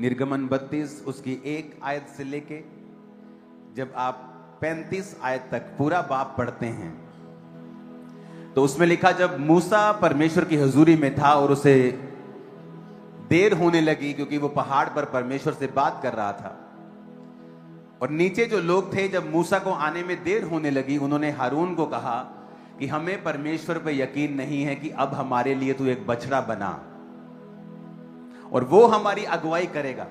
निर्गमन 32 उसकी 1 आयत से लेके जब आप 35 आयत तक पूरा बाब पढ़ते हैं तो उसमें लिखा, जब मूसा परमेश्वर की हुजूरी में था और उसे देर होने लगी क्योंकि वो पहाड़ पर परमेश्वर से बात कर रहा था, और नीचे जो लोग थे जब मूसा को आने में देर होने लगी, उन्होंने हारून को कहा कि हमें परमेश्वर पर यकीन नहीं है कि अब हमारे लिए तू एक बछड़ा बना और वो हमारी अगुवाई करेगा।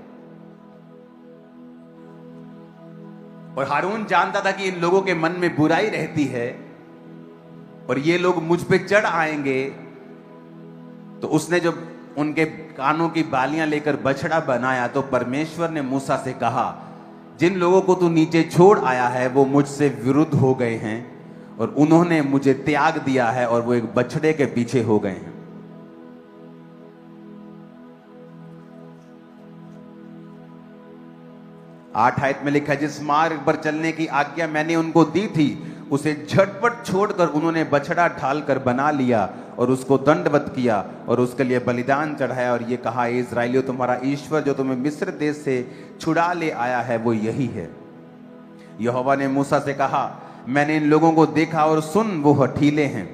और हारून जानता था कि इन लोगों के मन में बुराई रहती है और ये लोग मुझ पे चढ़ आएंगे, तो उसने जब उनके कानों की बालियां लेकर बछड़ा बनाया तो परमेश्वर ने मूसा से कहा, जिन लोगों को तू नीचे छोड़ आया है वो मुझसे विरुद्ध हो गए हैं और उन्होंने मुझे त्याग दिया है और वो एक बछड़े के पीछे हो गए हैं। आठ आयत में लिखा है, जिस मार्ग पर चलने की आज्ञा मैंने उनको दी थी उसे झटपट छोड़कर उन्होंने बछड़ा ढालकर बना लिया और उसको दंडवत किया और उसके लिए बलिदान चढ़ाया और ये कहा, इस्राएलियों तुम्हारा ईश्वर जो तुम्हें मिस्र देश से छुड़ा ले आया है वो यही है। यहोवा ने मूसा से कहा, मैंने इन लोगों को देखा और सुन, वो हठीले हैं,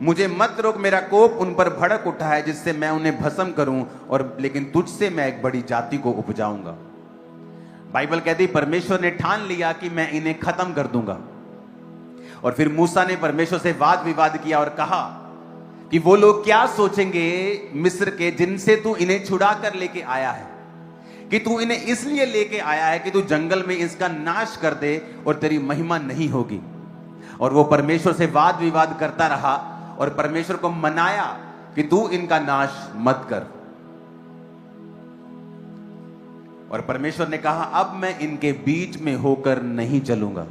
मुझे मत रोक, मेरा कोप उन पर भड़क उठा है जिससे मैं उन्हें भस्म करूं, और लेकिन तुझसे मैं एक बड़ी जाति को उपजाऊंगा। बाइबल कहती परमेश्वर ने ठान लिया कि मैं इन्हें खत्म कर दूंगा। और फिर मूसा ने परमेश्वर से वाद विवाद किया और कहा कि वो लोग क्या सोचेंगे मिस्र के, जिनसे तू इन्हें छुड़ा कर लेके आया है, कि तू इन्हें इसलिए लेके आया है कि तू जंगल में इसका नाश कर दे और तेरी महिमा नहीं होगी। और वो परमेश्वर से वाद विवाद करता रहा और परमेश्वर को मनाया कि तू इनका नाश मत कर। और परमेश्वर ने कहा, अब मैं इनके बीच में होकर नहीं चलूंगा।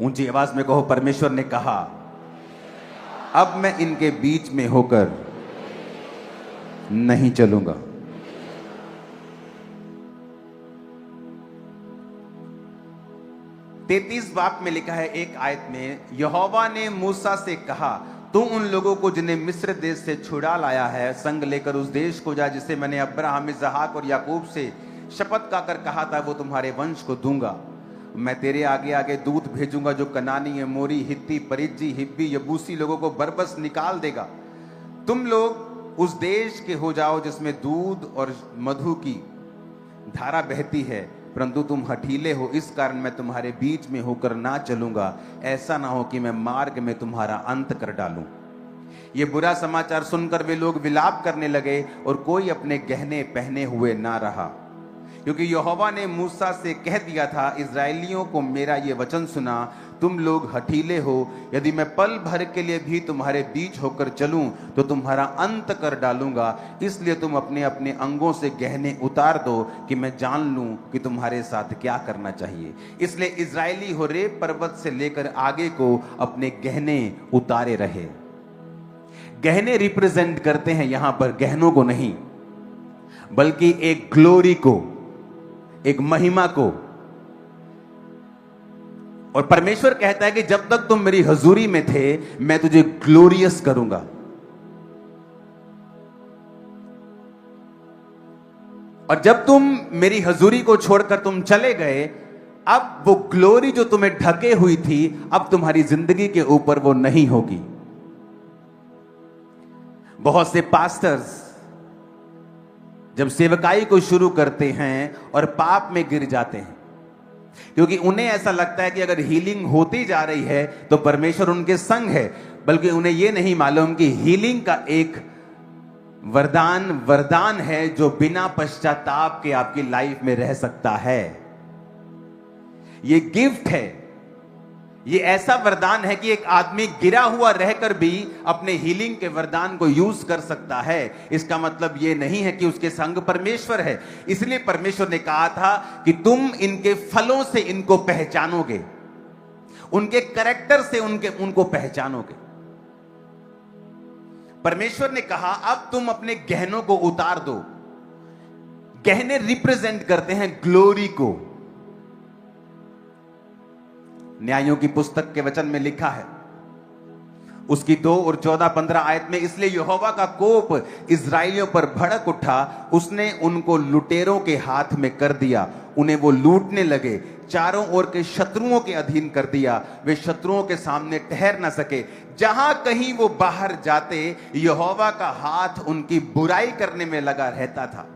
ऊंची आवाज में कहो, परमेश्वर ने कहा, अब मैं इनके बीच में होकर नहीं चलूंगा। तैतीस बाब में लिखा है 1 आयत में, यहोवा ने मूसा से कहा, तू उन लोगों को जिन्हें मिस्र देश से छुड़ा लाया है संग लेकर उस देश को जा जिसे मैंने अब्राहम, इसहाक और याकूब से शपथ खाकर कहा था वो तुम्हारे वंश को दूंगा। मैं तेरे आगे आगे दूत भेजूंगा जो कनानी, एमोरी, हित्ती, परिज्जी, हिब्बी, यबूसी लोगों को बरबस निकाल देगा। तुम लोग उस देश के हो जाओ जिसमें दूध और मधु की धारा बहती है, परंतु तुम हठीले हो, इस कारण मैं तुम्हारे बीच में होकर ना चलूंगा, ऐसा ना हो कि मैं मार्ग में तुम्हारा अंत कर डालूं। ये बुरा समाचार सुनकर वे लोग विलाप करने लगे और कोई अपने गहने पहने हुए ना रहा, क्योंकि यहोवा ने मूसा से कह दिया था, इस्राएलियों को मेरा ये वचन सुना, तुम लोग हठीले हो, यदि मैं पल भर के लिए भी तुम्हारे बीच होकर चलूं तो तुम्हारा अंत कर डालूंगा। इसलिए तुम अपने अपने अंगों से गहने उतार दो कि मैं जान लूं कि तुम्हारे साथ क्या करना चाहिए। इसलिए इस्राएली होरेब पर्वत से लेकर आगे को अपने गहने उतारे रहे। गहने रिप्रेजेंट करते हैं यहां पर गहनों को नहीं, बल्कि एक ग्लोरी को, एक महिमा को। और परमेश्वर कहता है कि जब तक तुम मेरी हजूरी में थे मैं तुझे ग्लोरियस करूंगा। और जब तुम मेरी हजूरी को छोड़कर तुम चले गए, अब वो ग्लोरी जो तुम्हें ढके हुई थी अब तुम्हारी जिंदगी के ऊपर वो नहीं होगी। बहुत से पास्टर्स जब सेवकाई को शुरू करते हैं और पाप में गिर जाते हैं, क्योंकि उन्हें ऐसा लगता है कि अगर हीलिंग होती जा रही है तो परमेश्वर उनके संग है, बल्कि उन्हें यह नहीं मालूम कि हीलिंग का एक वरदान है जो बिना पश्चाताप के आपकी लाइफ में रह सकता है। ये गिफ्ट है, ये ऐसा वरदान है कि एक आदमी गिरा हुआ रहकर भी अपने हीलिंग के वरदान को यूज कर सकता है। इसका मतलब ये नहीं है कि उसके संग परमेश्वर है। इसलिए परमेश्वर ने कहा था कि तुम इनके फलों से इनको पहचानोगे, उनके कैरेक्टर से उनको पहचानोगे। परमेश्वर ने कहा अब तुम अपने गहनों को उतार दो। गहने रिप्रेजेंट करते हैं ग्लोरी को। न्यायों की पुस्तक के वचन में लिखा है उसकी 2 और 14-15 आयत में, इसलिए यहोवा का कोप इस्राएलियों पर भड़क उठा, उसने उनको लुटेरों के हाथ में कर दिया, उन्हें वो लूटने लगे, चारों ओर के शत्रुओं के अधीन कर दिया, वे शत्रुओं के सामने ठहर ना सके। जहां कहीं वो बाहर जाते, यहोवा का हाथ उनकी बुराई करने में लगा रहता था,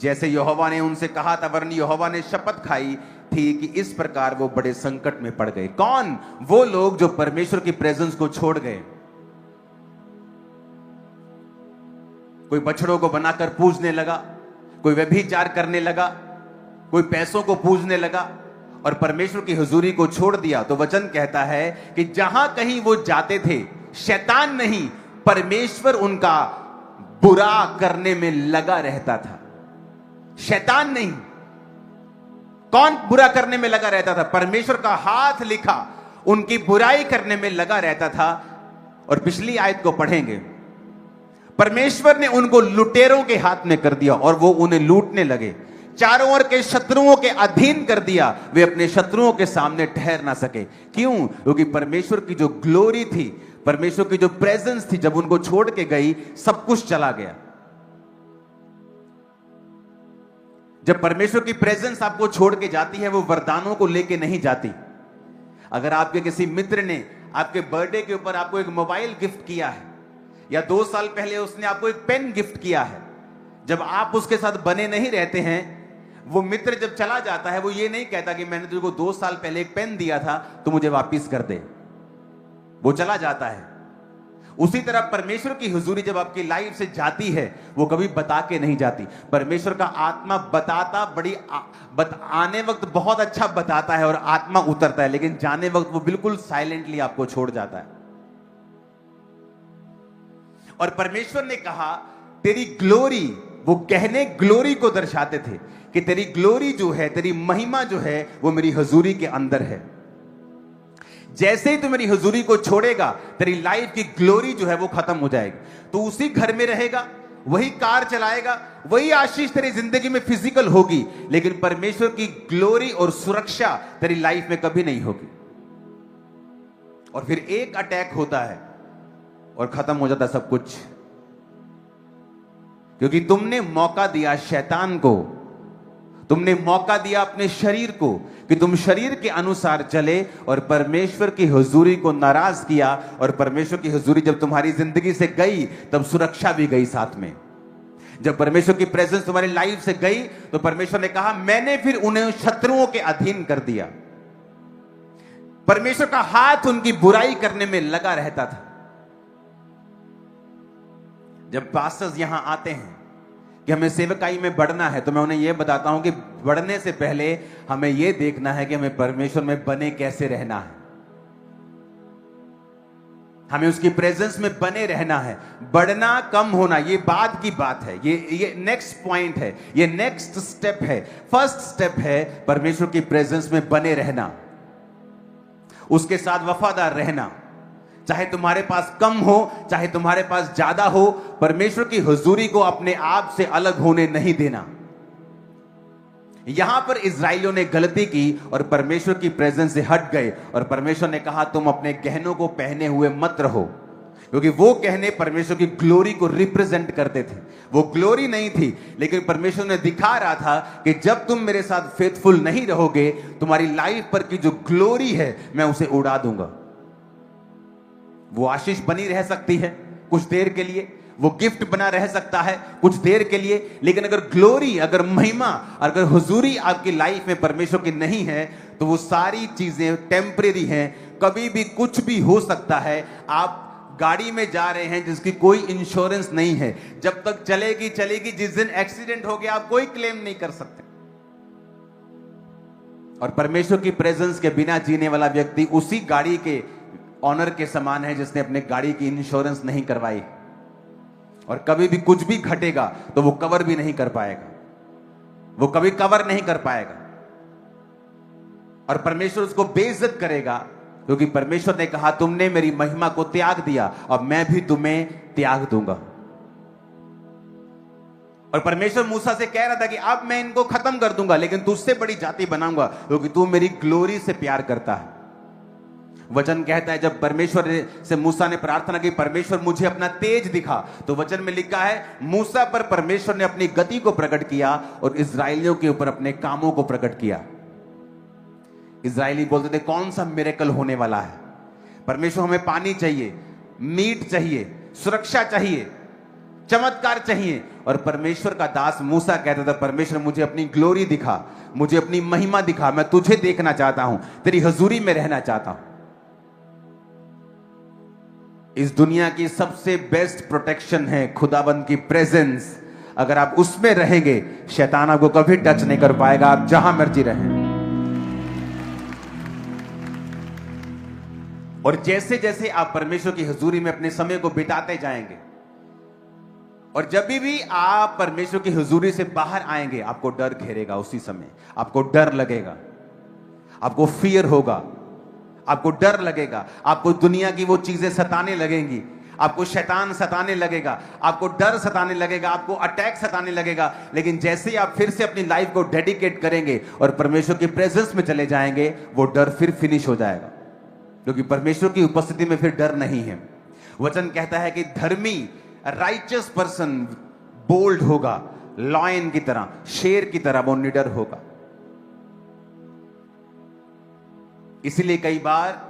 जैसे यहोवा ने उनसे कहा था, वरन यहोवा ने शपथ खाई थी कि इस प्रकार वो बड़े संकट में पड़ गए। कौन? वो लोग जो परमेश्वर की प्रेजेंस को छोड़ गए। कोई बछड़ों को बनाकर पूजने लगा, कोई व्यभिचार करने लगा, कोई पैसों को पूजने लगा और परमेश्वर की हुजूरी को छोड़ दिया। तो वचन कहता है कि जहां कहीं वो जाते थे, शैतान नहीं, परमेश्वर उनका बुरा करने में लगा रहता था। शैतान नहीं। कौन बुरा करने में लगा रहता था? परमेश्वर का हाथ लिखा उनकी बुराई करने में लगा रहता था। और पिछली आयत को पढ़ेंगे, परमेश्वर ने उनको लुटेरों के हाथ में कर दिया और वो उन्हें लूटने लगे, चारों ओर के शत्रुओं के अधीन कर दिया, वे अपने शत्रुओं के सामने ठहर ना सके। क्यों? क्योंकि परमेश्वर की जो ग्लोरी थी, परमेश्वर की जो प्रेजेंस थी, जब उनको छोड़ के गई, सब कुछ चला गया। जब परमेश्वर की प्रेजेंस आपको छोड़ के जाती है, वो वरदानों को लेके नहीं जाती। अगर आपके किसी मित्र ने आपके बर्थडे के ऊपर आपको एक मोबाइल गिफ्ट किया है, या 2 साल पहले उसने आपको एक पेन गिफ्ट किया है, जब आप उसके साथ बने नहीं रहते हैं, वो मित्र जब चला जाता है, वो ये नहीं कहता कि मैंने तुझको 2 साल पहले एक पेन दिया था, तो मुझे वापिस कर दे। वो चला जाता है। उसी तरह परमेश्वर की हुजूरी जब आपकी लाइफ से जाती है, वो कभी बता के नहीं जाती। परमेश्वर का आत्मा बताता आने वक्त बहुत अच्छा बताता है और आत्मा उतरता है, लेकिन जाने वक्त वो बिल्कुल साइलेंटली आपको छोड़ जाता है। और परमेश्वर ने कहा, तेरी ग्लोरी, वो कहने ग्लोरी को दर्शाते थे कि तेरी ग्लोरी जो है, तेरी महिमा जो है, वो मेरी हुजूरी के अंदर है। जैसे ही तू मेरी हुजूरी को छोड़ेगा, तेरी लाइफ की ग्लोरी जो है वो खत्म हो जाएगी। तू उसी घर में रहेगा, वही कार चलाएगा, वही आशीष तेरी जिंदगी में फिजिकल होगी, लेकिन परमेश्वर की ग्लोरी और सुरक्षा तेरी लाइफ में कभी नहीं होगी। और फिर एक अटैक होता है और खत्म हो जाता सब कुछ, क्योंकि तुमने मौका दिया शैतान को, तुमने मौका दिया अपने शरीर को कि तुम शरीर के अनुसार चले, और परमेश्वर की हुजूरी को नाराज किया। और परमेश्वर की हुजूरी जब तुम्हारी जिंदगी से गई, तब सुरक्षा भी गई साथ में। जब परमेश्वर की प्रेजेंस तुम्हारी लाइफ से गई, तो परमेश्वर ने कहा, मैंने फिर उन्हें शत्रुओं के अधीन कर दिया। परमेश्वर का हाथ उनकी बुराई करने में लगा रहता था। जब पास्टर्स यहां आते हैं कि हमें सेवकाई में बढ़ना है, तो मैं उन्हें यह बताता हूं कि बढ़ने से पहले हमें यह देखना है कि हमें परमेश्वर में बने कैसे रहना है। हमें उसकी प्रेजेंस में बने रहना है। बढ़ना कम होना ये बाद की बात है, ये नेक्स्ट पॉइंट है, ये नेक्स्ट स्टेप है। फर्स्ट स्टेप है परमेश्वर की प्रेजेंस में बने रहना, उसके साथ वफादार रहना। चाहे तुम्हारे पास कम हो, चाहे तुम्हारे पास ज्यादा हो, परमेश्वर की हुजूरी को अपने आप से अलग होने नहीं देना। यहां पर इस्राएलियों ने गलती की और परमेश्वर की प्रेजेंस से हट गए, और परमेश्वर ने कहा, तुम अपने गहनों को पहने हुए मत रहो, क्योंकि वो गहने परमेश्वर की ग्लोरी को रिप्रेजेंट करते थे। वो ग्लोरी नहीं थी, लेकिन परमेश्वर ने दिखा रहा था कि जब तुम मेरे साथ फेथफुल नहीं रहोगे, तुम्हारी लाइफ पर की जो ग्लोरी है, मैं उसे उड़ा दूंगा। वो आशीष बनी रह सकती है कुछ देर के लिए, वो गिफ्ट बना रह सकता है कुछ देर के लिए, लेकिन अगर ग्लोरी, अगर महिमा, अगर हुजूरी आपकी लाइफ में परमेश्वर की नहीं है, तो वो सारी चीजें टेम्परेरी हैं। कभी भी कुछ भी हो सकता है। आप गाड़ी में जा रहे हैं जिसकी कोई इंश्योरेंस नहीं है, जब तक चलेगी चलेगी, जिस दिन एक्सीडेंट हो गया आप कोई क्लेम नहीं कर सकते। और परमेश्वर की प्रेजेंस के बिना जीने वाला व्यक्ति उसी गाड़ी के ऑनर के समान है जिसने अपने गाड़ी की इंश्योरेंस नहीं करवाई, और कभी भी कुछ भी घटेगा तो वो कवर भी नहीं कर पाएगा, वो कभी कवर नहीं कर पाएगा, और परमेश्वर उसको बेइज्जत करेगा, क्योंकि परमेश्वर ने कहा, तुमने मेरी महिमा को त्याग दिया, अब मैं भी तुम्हें त्याग दूंगा। और परमेश्वर मूसा से कह रहा था कि अब मैं इनको खत्म कर दूंगा, लेकिन तुझसे बड़ी जाति बनाऊंगा, क्योंकि तू मेरी ग्लोरी से प्यार करता है। वचन कहता है जब परमेश्वर से मूसा ने प्रार्थना की, परमेश्वर मुझे अपना तेज दिखा, तो वचन में लिखा है मूसा पर परमेश्वर ने अपनी गति को प्रकट किया और इजरायलियों के ऊपर अपने कामों को प्रकट किया। इजरायली बोलते थे कौन सा मिरेकल होने वाला है। परमेश्वर हमें पानी चाहिए, मीट चाहिए, सुरक्षा चाहिए, चमत्कार चाहिए, और परमेश्वर का दास मूसा कहता था परमेश्वर मुझे अपनी ग्लोरी दिखा, मुझे अपनी महिमा दिखा, मैं तुझे देखना चाहता हूं, तेरी हजूरी में रहना चाहता हूं। इस दुनिया की सबसे बेस्ट प्रोटेक्शन है खुदाबंद की प्रेजेंस। अगर आप उसमें रहेंगे शैतान आपको कभी टच नहीं कर पाएगा, आप जहां मर्जी रहें। और जैसे जैसे आप परमेश्वर की हजूरी में अपने समय को बिताते जाएंगे, और जब भी आप परमेश्वर की हुजूरी से बाहर आएंगे, आपको डर घेरेगा। उसी समय आपको डर लगेगा, आपको फियर होगा, आपको डर लगेगा, आपको दुनिया की वो चीजें सताने लगेंगी, आपको शैतान सताने लगेगा, आपको डर सताने लगेगा, आपको अटैक सताने लगेगा। लेकिन जैसे ही आप फिर से अपनी लाइफ को डेडिकेट करेंगे और परमेश्वर की प्रेजेंस में चले जाएंगे, वो डर फिर फिनिश हो जाएगा, क्योंकि परमेश्वर की उपस्थिति में फिर डर नहीं है। वचन कहता है कि धर्मी राइचियस पर्सन बोल्ड होगा, लॉयन की तरह, शेर की तरह वो निडर होगा। इसीलिए कई बार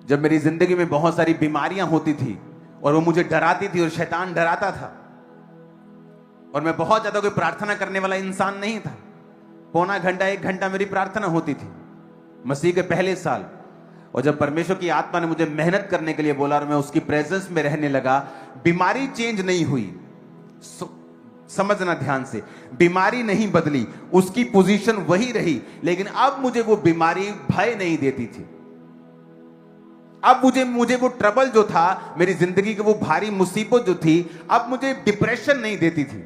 जब मेरी जिंदगी में बहुत सारी बीमारियां होती थी और वो मुझे डराती थी और शैतान डराता था, और मैं बहुत ज्यादा कोई प्रार्थना करने वाला इंसान नहीं था, पौना घंटा 1 घंटा मेरी प्रार्थना होती थी मसीह के पहले साल। और जब परमेश्वर की आत्मा ने मुझे मेहनत करने के लिए बोला और मैं उसकी प्रेजेंस में रहने लगा, बीमारी चेंज नहीं हुई। समझना ध्यान से, बीमारी नहीं बदली, उसकी पोजीशन वही रही, लेकिन अब मुझे वो बीमारी भय नहीं देती थी। अब मुझे वो ट्रबल जो था, मेरी जिंदगी की वो भारी मुसीबत जो थी, अब मुझे डिप्रेशन नहीं देती थी।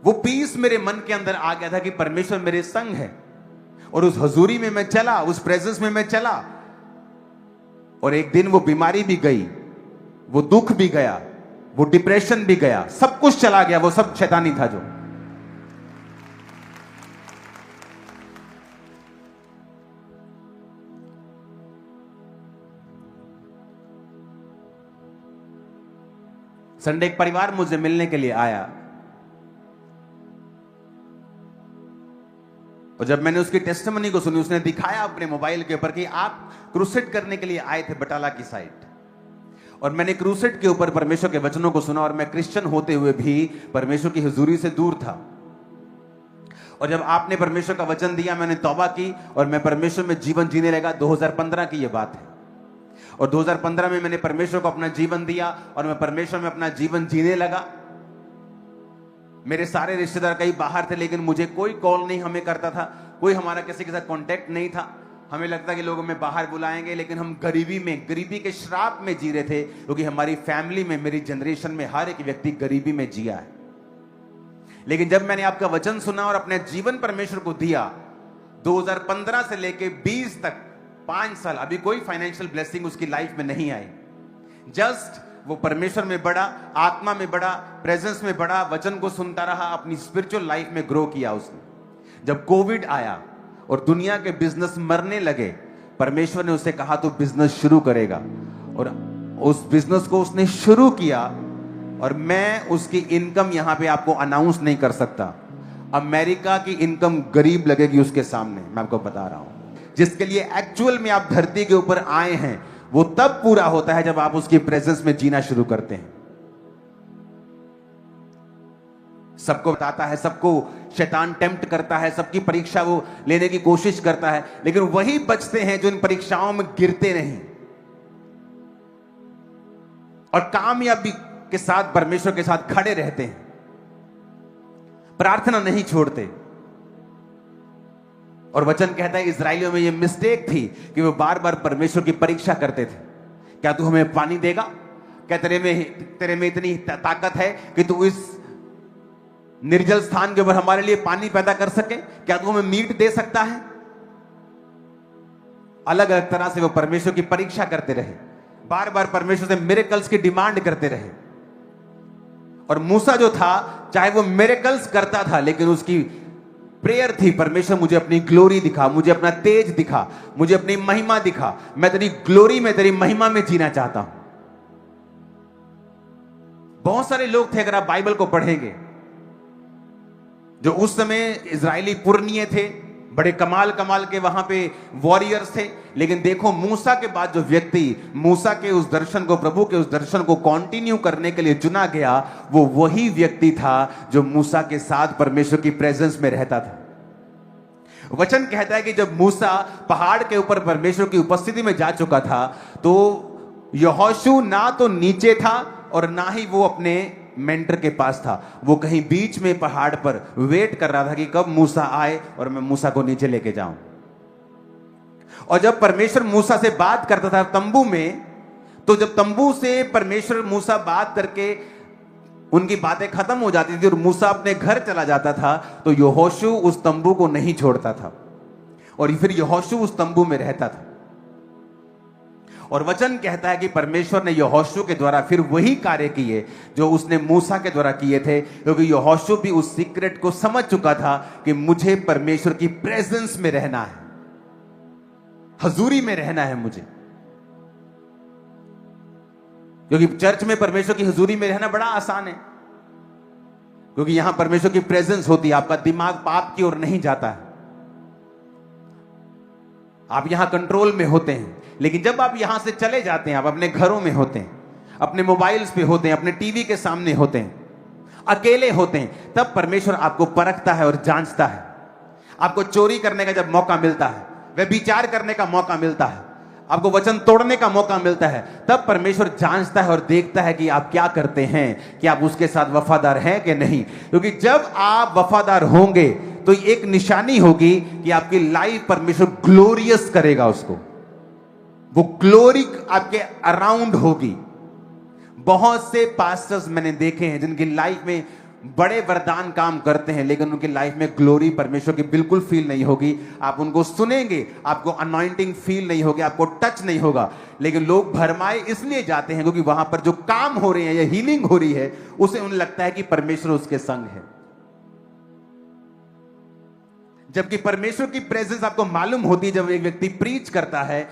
वो पीस मेरे मन के अंदर आ गया था कि परमेश्वर मेरे संग है, और उस हजूरी में मैं चला, उस प्रेजेंस में मैं चला, और एक दिन वो बीमारी भी गई, वो दुख भी गया, वो डिप्रेशन भी गया, सब कुछ चला गया, वो सब शैतानी था जो। संडे एक परिवार मुझे मिलने के लिए आया, और जब मैंने उसकी टेस्टिमनी को सुनी, उसने दिखाया अपने मोबाइल के ऊपर कि आप क्रूसेड करने के लिए आए थे बटाला की साइड, और मैंने क्रूसेड के ऊपर परमेश्वर के वचनों को सुना, और मैं क्रिश्चियन होते हुए भी परमेश्वर की हुजूरी से दूर था। और जब आपने परमेश्वर का वचन दिया, मैंने तौबा की और मैं परमेश्वर में जीवन जीने लगा। 2015 की यह बात है, और 2015 में मैंने परमेश्वर को अपना जीवन दिया और मैं परमेश्वर में अपना जीवन जीने लगा। मेरे सारे रिश्तेदार कहीं बाहर थे, लेकिन मुझे कोई कॉल नहीं हमें करता था, कोई हमारा किसी के साथ कांटेक्ट नहीं था। हमें लगता कि लोग हमें बाहर बुलाएंगे, लेकिन हम गरीबी के श्राप में जी रहे थे, क्योंकि हमारी फैमिली में, मेरी जनरेशन में हर एक व्यक्ति गरीबी में जिया है। लेकिन जब मैंने आपका वचन सुना और अपने जीवन परमेश्वर को दिया, 2015 से लेके 20 तक 5 साल, अभी कोई फाइनेंशियल ब्लेसिंग उसकी लाइफ में नहीं आई। जस्ट वो परमेश्वर में बढ़ा, आत्मा में बढ़ा, प्रेजेंस में बढ़ा, वचन को सुनता रहा, अपनी स्पिरिचुअल लाइफ में ग्रो किया उसने। जब कोविड आया और दुनिया के बिजनेस मरने लगे, परमेश्वर ने उससे कहा तू बिजनेस शुरू करेगा, और उस बिजनेस को उसने शुरू किया। और मैं उसकी इनकम यहां पे आपको अनाउंस नहीं कर सकता। अमेरिका की इनकम गरीब लगेगी उसके सामने, मैं आपको बता रहा हूं। जिसके लिए एक्चुअल में आप धरती के ऊपर आए हैं, वो तब पूरा होता है जब आप उसकी प्रेजेंस में जीना शुरू करते हैं। सबको बताता है, सबको शैतान टेम्प्ट करता है, सबकी परीक्षा वो लेने की कोशिश करता है, लेकिन वही बचते हैं जो इन परीक्षाओं में गिरते नहीं और कामयाबी के साथ परमेश्वर के साथ खड़े रहते हैं, प्रार्थना नहीं छोड़ते। और वचन कहता है इजराइलियों में ये मिस्टेक थी कि वो बार बार परमेश्वर की परीक्षा करते थे। क्या तू हमें पानी देगा? क्या तेरे में इतनी ताकत है कि तू इस निर्जल स्थान के ऊपर हमारे लिए पानी पैदा कर सके? क्या तू हमें मीट दे सकता है? अलग अलग तरह से वो परमेश्वर की परीक्षा करते रहे, बार बार परमेश्वर से मिरेकल्स की डिमांड करते रहे। और मूसा जो था, चाहे वो मिरेकल्स करता था, लेकिन उसकी प्रेयर थी, परमेश्वर मुझे अपनी ग्लोरी दिखा, मुझे अपना तेज दिखा, मुझे अपनी महिमा दिखा, मैं तेरी ग्लोरी में, तेरी महिमा में जीना चाहता हूं। बहुत सारे लोग थे, अगर आप बाइबल को पढ़ेंगे, जो उस समय इजरायली पुरनिये थे, बड़े कमाल कमाल के वहां पे वॉरियर्स थे, लेकिन देखो मूसा के बाद जो व्यक्ति मूसा के उस दर्शन को, प्रभु के उस दर्शन को कंटिन्यू करने के लिए चुना गया, वो वही व्यक्ति था जो मूसा के साथ परमेश्वर की प्रेजेंस में रहता था। वचन कहता है कि जब मूसा पहाड़ के ऊपर परमेश्वर की उपस्थिति में जा चुका था, तो यहोशू ना तो नीचे था और ना ही वो अपने मेंटर के पास था, वो कहीं बीच में पहाड़ पर वेट कर रहा था कि कब मूसा आए और मैं मूसा को नीचे लेके जाऊं। और जब परमेश्वर मूसा से बात करता था तंबू में, तो जब तंबू से परमेश्वर मूसा बात करके उनकी बातें खत्म हो जाती थी और मूसा अपने घर चला जाता था, तो यहोशू उस तंबू को नहीं छोड़ता था और फिर यहोशू उस तंबू में रहता था। और वचन कहता है कि परमेश्वर ने यहोशू के द्वारा फिर वही कार्य किए जो उसने मूसा के द्वारा किए थे, क्योंकि यहोशू भी उस सीक्रेट को समझ चुका था कि मुझे परमेश्वर की प्रेजेंस में रहना है, हजूरी में रहना है मुझे। क्योंकि चर्च में परमेश्वर की हजूरी में रहना बड़ा आसान है, क्योंकि यहां परमेश्वर की प्रेजेंस होती है, आपका दिमाग पाप की ओर नहीं जाता है, आप यहां कंट्रोल में होते हैं। लेकिन जब आप यहां से चले जाते हैं, आप अपने घरों में होते हैं, अपने मोबाइल्स पे होते हैं, अपने टीवी के सामने होते हैं, अकेले होते हैं, तब परमेश्वर आपको परखता है और जांचता है। आपको चोरी करने का जब मौका मिलता है, व्यभिचार करने का मौका मिलता है, आपको वचन तोड़ने का मौका मिलता है, तब परमेश्वर जांचता है और देखता है कि आप क्या करते हैं, कि आप उसके साथ वफादार हैं कि नहीं। क्योंकि जब आप वफादार होंगे तो एक निशानी होगी कि आपकी लाइफ परमेश्वर ग्लोरियस करेगा उसको, वो ग्लोरी आपके अराउंड होगी। बहुत से पास्टर्स मैंने देखे हैं जिनकी लाइफ में बड़े वरदान काम करते हैं, लेकिन उनकी लाइफ में ग्लोरी परमेश्वर की बिल्कुल फील नहीं होगी। आप उनको सुनेंगे, आपको अनॉइंटिंग फील नहीं होगी, आपको टच नहीं होगा। लेकिन लोग भरमाए इसलिए जाते हैं क्योंकि वहां पर जो काम हो रहे हैं या हीलिंग हो रही है, उसे उन्हें लगता है कि परमेश्वर उसके संग है। जबकि परमेश्वर की प्रेजेंस आपको मालूम होती है जब एक व्यक्ति प्रीच करता है,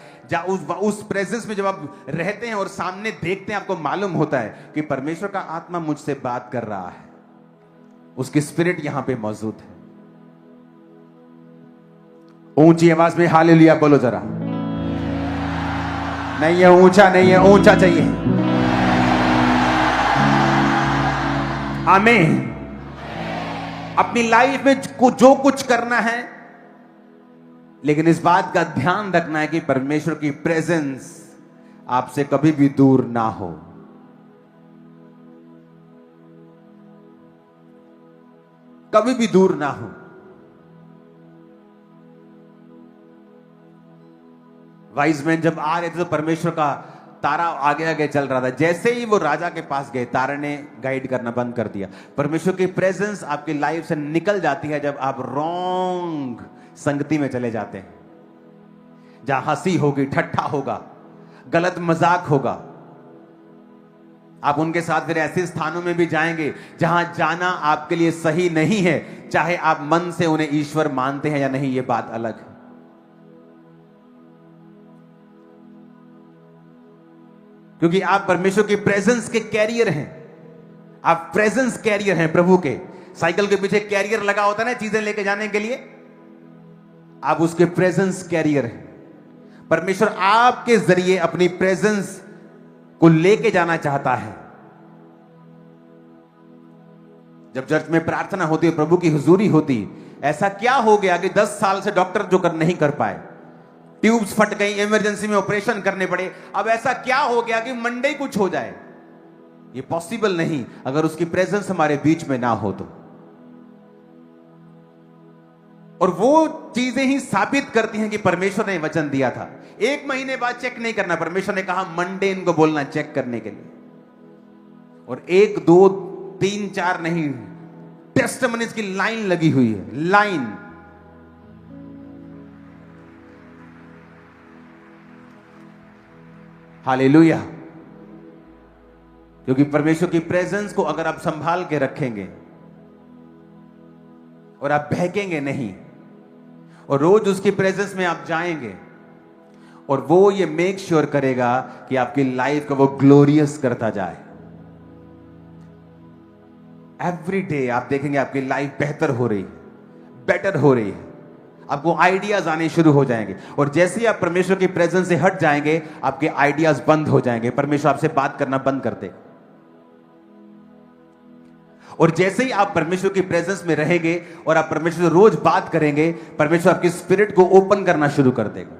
उस प्रेजेंस में जब आप रहते हैं और सामने देखते हैं, आपको मालूम होता है कि परमेश्वर का आत्मा मुझसे बात कर रहा है, उसकी स्पिरिट यहां पे मौजूद है। ऊंची आवाज में हालेलुया बोलो जरा। नहीं है ऊंचा, नहीं है ऊंचा चाहिए। आमीन। अपनी लाइफ में जो कुछ करना है, लेकिन इस बात का ध्यान रखना है कि परमेश्वर की प्रेजेंस आपसे कभी भी दूर ना हो। कभी भी दूर ना हो। वाइज मैन जब आ रहे थे तो परमेश्वर का तारा आगे आगे चल रहा था। जैसे ही वो राजा के पास गए, तारे ने गाइड करना बंद कर दिया। परमेश्वर की प्रेजेंस आपकी लाइफ से निकल जाती है जब आप रॉन्ग संगति में चले जाते हैं, जहां हंसी होगी, ठट्ठा होगा, गलत मजाक होगा। आप उनके साथ फिर ऐसे स्थानों में भी जाएंगे जहां जाना आपके लिए सही नहीं है, चाहे आप मन से उन्हें ईश्वर मानते हैं या नहीं, यह बात अलग है। क्योंकि आप परमेश्वर की प्रेजेंस के कैरियर हैं, आप प्रेजेंस कैरियर हैं प्रभु के। साइकिल के पीछे कैरियर लगा होता है ना, चीजें लेके जाने के लिए, आप उसके प्रेजेंस कैरियर हैं। परमेश्वर आपके जरिए अपनी प्रेजेंस को लेके जाना चाहता है। जब चर्च में प्रार्थना होती है, प्रभु की हुजूरी होती, ऐसा क्या हो गया कि 10 साल से डॉक्टर जो नहीं कर पाए, ट्यूब्स फट गई, इमरजेंसी में ऑपरेशन करने पड़े, अब ऐसा क्या हो गया कि मंडे कुछ हो जाए? ये पॉसिबल नहीं अगर उसकी प्रेजेंस हमारे बीच में ना हो तो। और वो चीजें ही साबित करती हैं कि परमेश्वर ने वचन दिया था। 1 महीने बाद चेक नहीं करना, परमेश्वर ने कहा मंडे इनको बोलना चेक करने के लिए। और 1 2 3 4 नहीं, टेस्टिमनीज की लाइन लगी हुई है, लाइन। हालेलुया। क्योंकि परमेश्वर की प्रेजेंस को अगर आप संभाल के रखेंगे, और आप बहकेंगे नहीं, और रोज उसकी प्रेजेंस में आप जाएंगे, और वो ये मेक श्योर करेगा कि आपकी लाइफ को वो ग्लोरियस करता जाए। एवरी डे आप देखेंगे आपकी लाइफ बेहतर हो रही है, बेटर हो रही है, आपको आइडियाज आने शुरू हो जाएंगे। और जैसे ही आप परमेश्वर की प्रेजेंस से हट जाएंगे, आपके आइडियाज बंद हो जाएंगे, परमेश्वर आपसे बात करना बंद कर देगा। और जैसे ही आप परमेश्वर की प्रेजेंस में रहेंगे और आप परमेश्वर से रोज बात करेंगे, परमेश्वर आपकी स्पिरिट को ओपन करना शुरू कर देगा।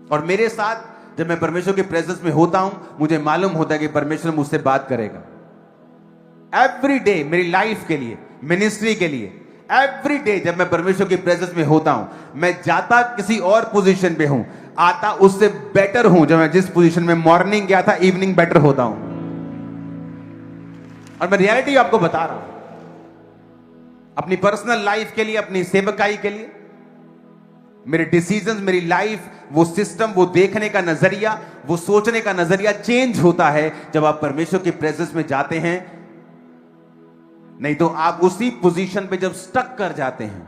और मेरे साथ जब मैं परमेश्वर के प्रेजेंस में होता हूं, मुझे मालूम होता है कि परमेश्वर मुझसे बात करेगा। एवरी डे मेरी लाइफ के लिए, मिनिस्ट्री के लिए, एवरी डे जब मैं परमेश्वर की प्रेजेंस में होता हूं, मैं जाता किसी और पोजीशन पे हूं, आता उससे बेटर हूं। जब मैं जिस पोजीशन में मॉर्निंग गया था, इवनिंग बेटर होता हूं। और मैं रियलिटी आपको बता रहा हूं, अपनी पर्सनल लाइफ के लिए, अपनी सेवकाई के लिए, मेरे डिसीजंस, मेरी लाइफ, वो सिस्टम, वो देखने का नजरिया, वो सोचने का नजरिया चेंज होता है जब आप परमेश्वर की प्रेजेंस में जाते हैं। नहीं तो आप उसी पोजीशन पे जब स्टक कर जाते हैं।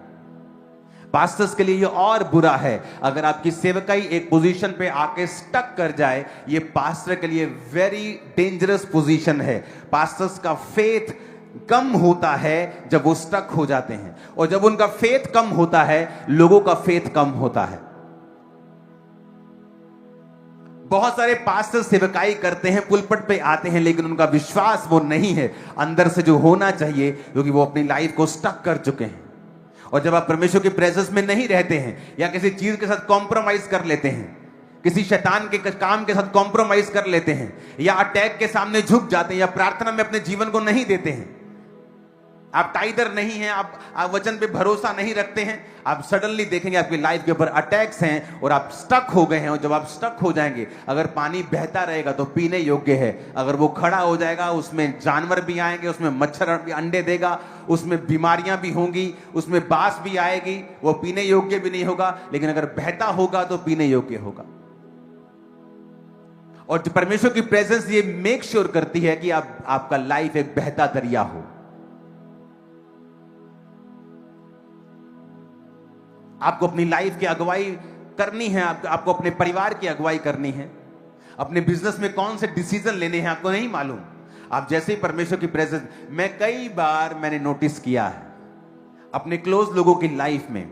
पास्टर्स के लिए ये और बुरा है, अगर आपकी सेवकाई एक पोजीशन पे आके स्टक कर जाए, ये पास्टर के लिए वेरी डेंजरस पोजीशन है। पास्टर्स का फेथ कम होता है जब वो स्टक हो जाते हैं, और जब उनका फेथ कम होता है, लोगों का फेथ कम होता है। बहुत सारे पास्टर सेवकाई करते हैं, पुलपट पे आते हैं, लेकिन उनका विश्वास वो नहीं है अंदर से जो होना चाहिए, क्योंकि वो अपनी लाइफ को स्टक कर चुके हैं। और जब आप परमेश्वर की प्रेजेंस में नहीं रहते हैं, या किसी चीज के साथ कॉम्प्रोमाइज कर लेते हैं, किसी शैतान के काम के साथ कॉम्प्रोमाइज कर लेते हैं, या अटैक के सामने झुक जाते हैं, या प्रार्थना में अपने जीवन को नहीं देते हैं, आप टाइदर नहीं हैं, आप वचन पे भरोसा नहीं रखते हैं, आप सडनली देखेंगे आपकी लाइफ के ऊपर अटैक्स हैं और आप स्टक हो गए हैं। और जब आप स्टक हो जाएंगे, अगर पानी बहता रहेगा तो पीने योग्य है, अगर वो खड़ा हो जाएगा, उसमें जानवर भी आएंगे, उसमें मच्छर भी अंडे देगा, उसमें बीमारियां भी होंगी, उसमें बास भी आएगी, वो पीने योग्य भी नहीं होगा। लेकिन अगर बहता होगा तो पीने योग्य होगा। और परमेश्वर की प्रेजेंस ये मेक श्योर करती है कि आपका लाइफ एक बहता दरिया हो। आपको अपनी लाइफ की अगुवाई करनी है, आपको अपने परिवार की अगुवाई करनी है, अपने बिजनेस में कौन से डिसीजन लेने हैं आपको नहीं मालूम। आप जैसे ही परमेश्वर की प्रेजेंस, कई बार मैंने नोटिस किया है अपने क्लोज लोगों की लाइफ में,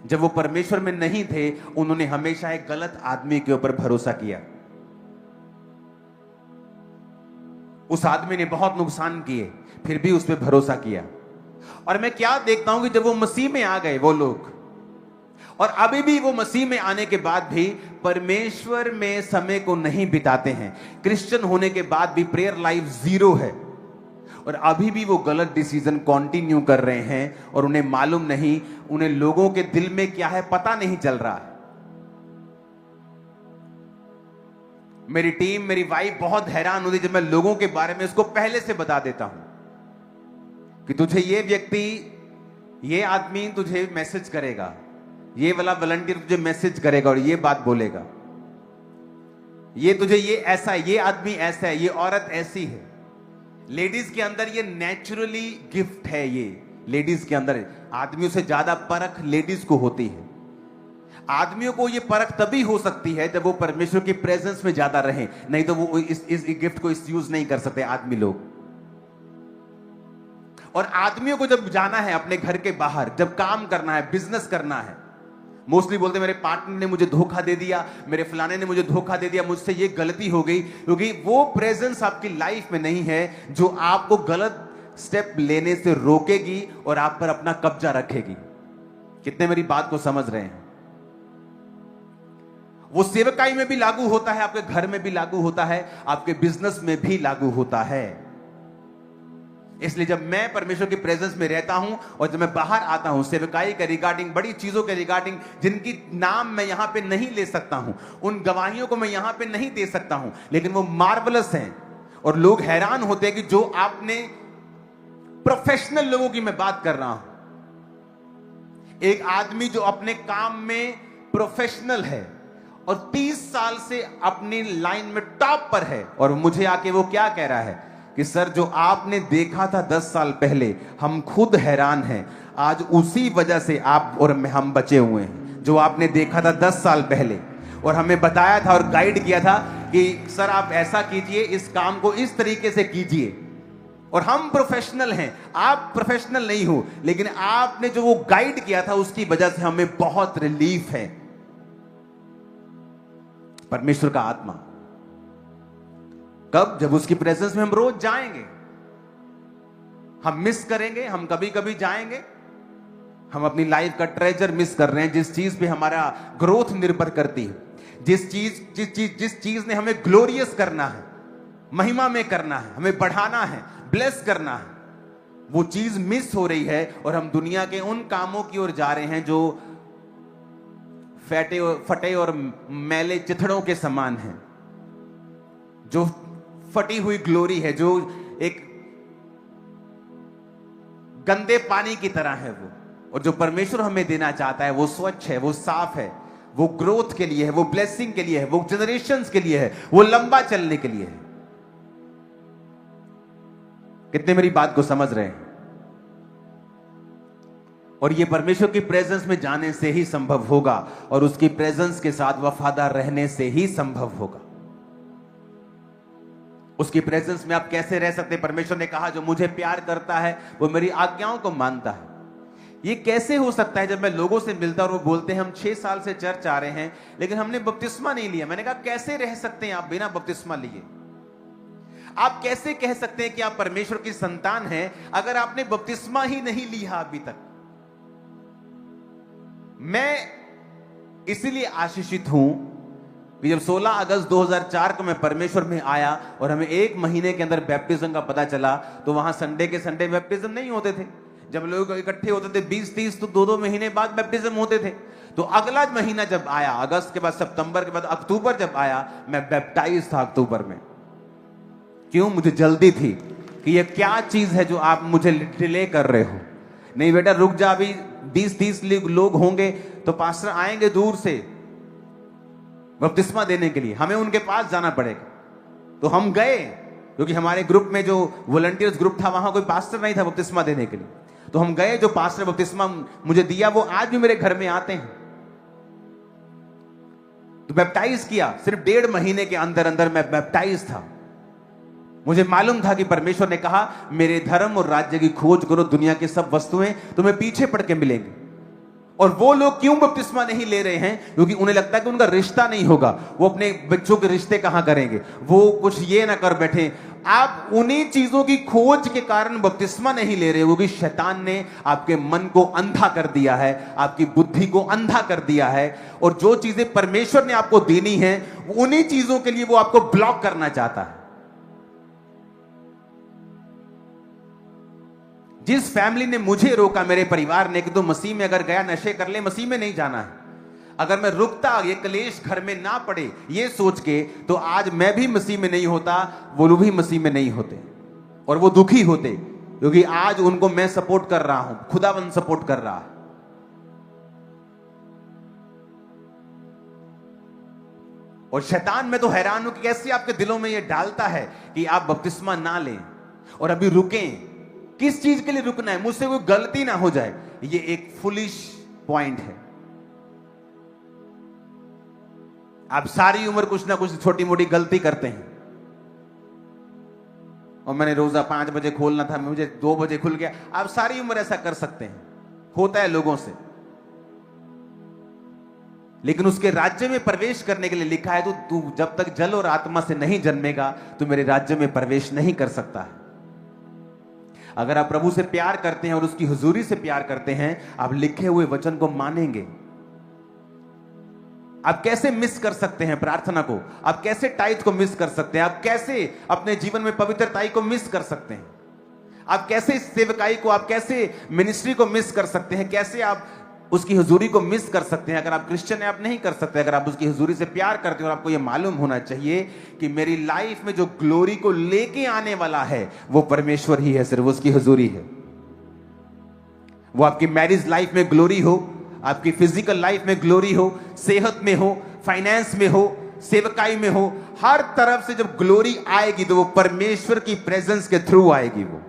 जब वो परमेश्वर में नहीं थे, उन्होंने हमेशा एक गलत आदमी के ऊपर भरोसा किया। उस आदमी ने बहुत नुकसान किए, फिर भी उस पर भरोसा किया। और मैं क्या देखता हूं कि जब वो मसीह में आ गए वो लोग, और अभी भी वो मसीह में आने के बाद भी परमेश्वर में समय को नहीं बिताते हैं, क्रिश्चियन होने के बाद भी प्रेयर लाइफ जीरो है, और अभी भी वो गलत डिसीजन कंटिन्यू कर रहे हैं, और उन्हें मालूम नहीं, उन्हें लोगों के दिल में क्या है पता नहीं चल रहा है। मेरी टीम, मेरी वाइफ बहुत हैरान होती जब मैं लोगों के बारे में उसको पहले से बता देता हूं कि तुझे ये व्यक्ति, ये आदमी तुझे मैसेज करेगा, ये वाला वॉलंटियर तुझे मैसेज करेगा और ये बात बोलेगा, ये तुझे ये ऐसा है, ये आदमी ऐसा है, ये औरत ऐसी है। लेडीज के अंदर ये नेचुरली गिफ्ट है, ये लेडीज के अंदर आदमियों से ज्यादा परख लेडीज को होती है। आदमियों को ये परख तभी हो सकती है जब वो परमेश्वर की प्रेजेंस में ज्यादा रहे, नहीं तो वो इस गिफ्ट को यूज नहीं कर सकते आदमी लोग। और आदमियों को जब जाना है अपने घर के बाहर, जब काम करना है, बिजनेस करना है, मोस्टली बोलते मेरे पार्टनर ने मुझे धोखा दे दिया, मेरे फलाने ने मुझे धोखा दे दिया, मुझसे ये गलती हो गई, क्योंकि वो प्रेजेंस आपकी लाइफ में नहीं है जो आपको गलत स्टेप लेने से रोकेगी और आप पर अपना कब्जा रखेगी। कितने मेरी बात को समझ रहे हैं? वो सेवकाई में भी लागू होता है, आपके घर में भी लागू होता है, आपके बिजनेस में भी लागू होता है। इसलिए जब मैं परमेश्वर की प्रेजेंस में रहता हूं और जब मैं बाहर आता हूं, सेवकाई के रिगार्डिंग, बड़ी चीजों के रिगार्डिंग, जिनकी नाम मैं यहां पे नहीं ले सकता हूं, उन गवाहियों को मैं यहां पे नहीं दे सकता हूं, लेकिन वो मार्वलस हैं और लोग हैरान होते हैं कि जो आपने प्रोफेशनल लोगों की मैं बात कर रहा हूं। एक आदमी जो अपने काम में प्रोफेशनल है और 30 साल से अपनी लाइन में टॉप पर है, और मुझे आके वो क्या कह रहा है कि सर जो आपने देखा था 10 साल पहले, हम खुद हैरान हैं, आज उसी वजह से आप और हम बचे हुए हैं। जो आपने देखा था 10 साल पहले और हमें बताया था और गाइड किया था कि सर आप ऐसा कीजिए, इस काम को इस तरीके से कीजिए। और हम प्रोफेशनल हैं, आप प्रोफेशनल नहीं हो, लेकिन आपने जो वो गाइड किया था उसकी वजह से हमें बहुत रिलीफ है। परमेश्वर का आत्मा कब? जब उसकी प्रेजेंस में हम रोज जाएंगे। हम मिस करेंगे, हम कभी कभी जाएंगे। हम अपनी लाइफ का ट्रेजर मिस कर रहे हैं, जिस चीज पे हमारा ग्रोथ निर्भर करती है, जिस चीज ने हमें ग्लोरियस करना है, महिमा में करना है, हमें बढ़ाना है, ब्लेस करना है, वो चीज मिस हो रही है। और हम दुनिया के उन कामों की ओर जा रहे हैं जो फटे और मैले चिथड़ों के समान हैं, जो फटी हुई ग्लोरी है, जो एक गंदे पानी की तरह है वो। और जो परमेश्वर हमें देना चाहता है वो स्वच्छ है, वो साफ है, वो ग्रोथ के लिए है, वो ब्लेसिंग के लिए है, वो जनरेशंस के लिए है, वो लंबा चलने के लिए है। कितने मेरी बात को समझ रहे हैं? और ये परमेश्वर की प्रेजेंस में जाने से ही संभव होगा, और उसकी प्रेजेंस के साथ वफादार रहने से ही संभव होगा। उसकी प्रेजेंस में आप कैसे रह सकते? परमेश्वर ने कहा जो मुझे प्यार करता है वो मेरी आज्ञाओं को मानता है। ये कैसे हो सकता है? जब मैं लोगों से मिलता और वो बोलते हैं हम 6 साल से चर्च आ रहे हैं लेकिन हमने बपतिस्मा नहीं लिया। मैंने कहा कैसे रह सकते हैं आप बिना बपतिस्मा लिए? आप कैसे कह सकते हैं कि आप परमेश्वर की संतान हैं अगर आपने बपतिस्मा ही नहीं लिया अभी तक? मैं इसीलिए आशीषित हूं कि जब 16 अगस्त 2004 को मैं परमेश्वर में आया और हमें 1 महीने के अंदर बैप्टिज्म का पता चला, तो वहां संडे के संडे बैप्टिज्म नहीं होते थे। जब लोग इकट्ठे होते थे 20-30 तो 2-2 महीने बाद बैप्टिज्म होते थे। तो अगला महीना जब आया, अगस्त के बाद सितंबर के बाद अक्टूबर जब आया, मैं बैप्टाइज था अक्टूबर में। क्यों? मुझे जल्दी थी कि ये क्या चीज है जो आप मुझे डिले कर रहे हो। नहीं बेटा रुक जा, अभी 20-30 लोग होंगे तो पास्टर आएंगे दूर से बपतिस्मा देने के लिए, हमें उनके पास जाना पड़ेगा। तो हम गए, क्योंकि हमारे ग्रुप में जो वॉलंटियर्स ग्रुप था वहां कोई पास्टर नहीं था बपतिस्मा देने के लिए। तो हम गए, जो पास्टर बपतिस्मा मुझे दिया वो आज भी मेरे घर में आते हैं। तो बैप्टाइज किया, सिर्फ 1.5 महीने के अंदर अंदर मैं बैप्टाइज था। मुझे मालूम था कि परमेश्वर ने कहा मेरे धर्म और राज्य की खोज करो, दुनिया की सब वस्तुएं तुम्हें पीछे पड़ के मिलेंगी। और वो लोग क्यों बपतिस्मा नहीं ले रहे हैं? क्योंकि उन्हें लगता है कि उनका रिश्ता नहीं होगा, वो अपने बच्चों के रिश्ते कहां करेंगे, वो कुछ ये ना कर बैठे। आप उन्हीं चीजों की खोज के कारण बपतिस्मा नहीं ले रहे हो, क्योंकि शैतान ने आपके मन को अंधा कर दिया है, आपकी बुद्धि को अंधा कर दिया है। और जो चीजें परमेश्वर ने आपको देनी है उन्हीं चीजों के लिए वो आपको ब्लॉक करना चाहता है। जिस फैमिली ने मुझे रोका, मेरे परिवार ने, कि तो मसीह में अगर गया नशे कर ले, मसीह में नहीं जाना है। अगर मैं रुकता, ये कलेश घर में ना पड़े ये सोच के, तो आज मैं भी मसीह में नहीं होता, वो लोग भी मसीह में नहीं होते और वो दुखी होते, क्योंकि आज उनको मैं सपोर्ट कर रहा हूं, खुदावन सपोर्ट कर रहा है। और शैतान, मैं तो हैरान हूं कि कैसे आपके दिलों में ये डालता है कि आप बपतिस्मा ना लें और अभी रुकें। किस चीज के लिए रुकना है? मुझसे कोई गलती ना हो जाए। ये एक फुलिश पॉइंट है। आप सारी उम्र कुछ ना कुछ छोटी मोटी गलती करते हैं। और मैंने रोजा 5 बजे खोलना था, मुझे 2 बजे खुल गया। आप सारी उम्र ऐसा कर सकते हैं, होता है लोगों से। लेकिन उसके राज्य में प्रवेश करने के लिए लिखा है, तो तू जब तक जल और आत्मा से नहीं जन्मेगा तो मेरे राज्य में प्रवेश नहीं कर सकता है। अगर आप प्रभु से प्यार करते हैं और उसकी हुजूरी से प्यार करते हैं, आप लिखे हुए वचन को मानेंगे। आप कैसे मिस कर सकते हैं प्रार्थना को? आप कैसे टाइट को मिस कर सकते हैं? आप कैसे अपने जीवन में पवित्रताई को मिस कर सकते हैं? आप कैसे सेवकाई को, आप कैसे मिनिस्ट्री को मिस कर सकते हैं? कैसे आप उसकी हुजूरी को मिस कर सकते हैं? अगर आप क्रिश्चियन हैं आप नहीं कर सकते। अगर आप उसकी हुजूरी से प्यार करते हैं, और आपको यह मालूम होना चाहिए कि मेरी लाइफ में जो ग्लोरी को लेके आने वाला है वो परमेश्वर ही है, सिर्फ उसकी हुजूरी है। वो आपकी मैरिज लाइफ में ग्लोरी हो, आपकी फिजिकल लाइफ में ग्लोरी हो, सेहत में हो, फाइनेंस में हो, सेवकाई में हो, हर तरफ से जब ग्लोरी आएगी तो वो परमेश्वर की प्रेजेंस के थ्रू आएगी। वो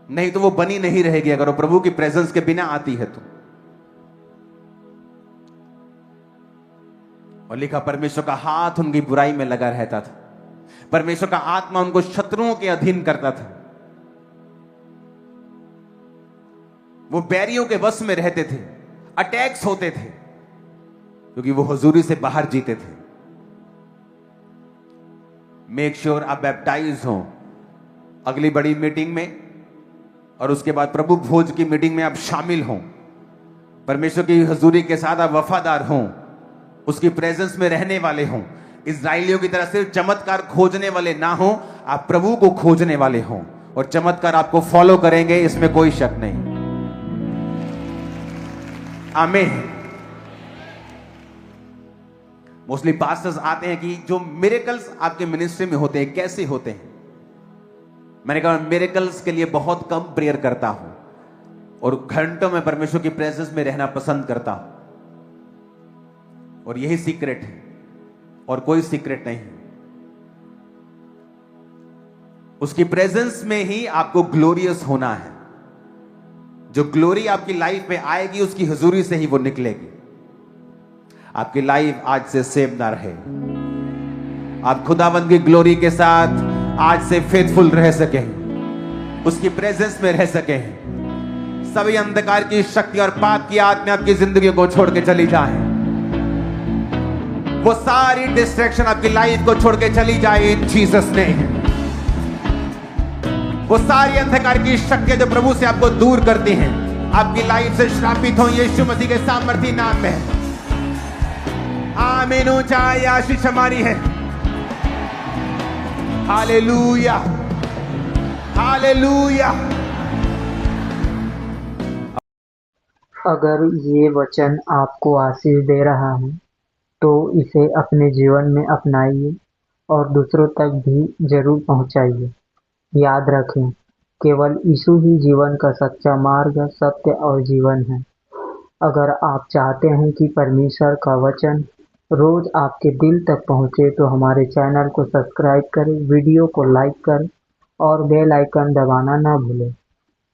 नहीं तो वो बनी नहीं रहेगी अगर वो प्रभु की प्रेजेंस के बिना आती है तो। और लिखा परमेश्वर का हाथ उनकी बुराई में लगा रहता था, परमेश्वर का आत्मा उनको शत्रुओं के अधीन करता था, वो बैरियों के वश में रहते थे, अटैक्स होते थे क्योंकि वो हुजूरी से बाहर जीते थे। मेक श्योर आप बैप्टाइज हो अगली बड़ी मीटिंग में, और उसके बाद प्रभु भोज की मीटिंग में आप शामिल हो, परमेश्वर की हुजूरी के साथ आप वफादार हो, उसकी प्रेजेंस में रहने वाले हो, इस्राएलियों की तरह सिर्फ चमत्कार खोजने वाले ना हो, आप प्रभु को खोजने वाले हो और चमत्कार आपको फॉलो करेंगे, इसमें कोई शक नहीं। आमीन। मोस्टली पास्टर्स आते हैं कि जो मिरेकल्स आपके मिनिस्ट्री में होते हैं कैसे होते हैं। मैंने कहा मिरेकल्स के लिए बहुत कम प्रेयर करता हूं और घंटों में परमेश्वर की प्रेजेंस में रहना पसंद करता हूं, और यही सीक्रेट है और कोई सीक्रेट नहीं। उसकी प्रेजेंस में ही आपको ग्लोरियस होना है। जो ग्लोरी आपकी लाइफ में आएगी उसकी हुजूरी से ही वो निकलेगी। आपकी लाइफ आज से सेम ना रहे, आप खुदावंद की ग्लोरी के साथ आज से फेथफुल रह सके, उसकी प्रेजेंस में रह सके। सभी अंधकार की शक्ति और पाप की आत्मा आपकी जिंदगी को छोड़ के चली जाए, वो सारी डिस्ट्रैक्शन आपकी लाइफ को छोड़ के चली जाए इन जीसस नेम। वो सारी अंधकार की शक्तियां जो प्रभु से आपको दूर करती हैं आपकी लाइफ से श्रापित हो यीशु मसीह के सामर्थी नाम में। आमीन। ऊंचाई आशीष हमारी है। Hallelujah, hallelujah. अगर ये वचन आपको आशीष दे रहा है तो इसे अपने जीवन में अपनाइए और दूसरों तक भी जरूर पहुंचाइए। याद रखें, केवल यीशु ही जीवन का सच्चा मार्ग, सत्य और जीवन है। अगर आप चाहते हैं कि परमेश्वर का वचन रोज आपके दिल तक पहुंचे तो हमारे चैनल को सब्सक्राइब करें, वीडियो को लाइक करें और बेल आइकन दबाना ना भूलें।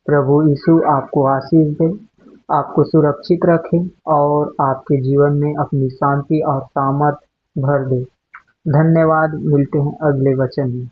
प्रभु यीशु आपको आशीष दे, आपको सुरक्षित रखें और आपके जीवन में अपनी शांति और सामर्थ भर दे। धन्यवाद। मिलते हैं अगले वचन में।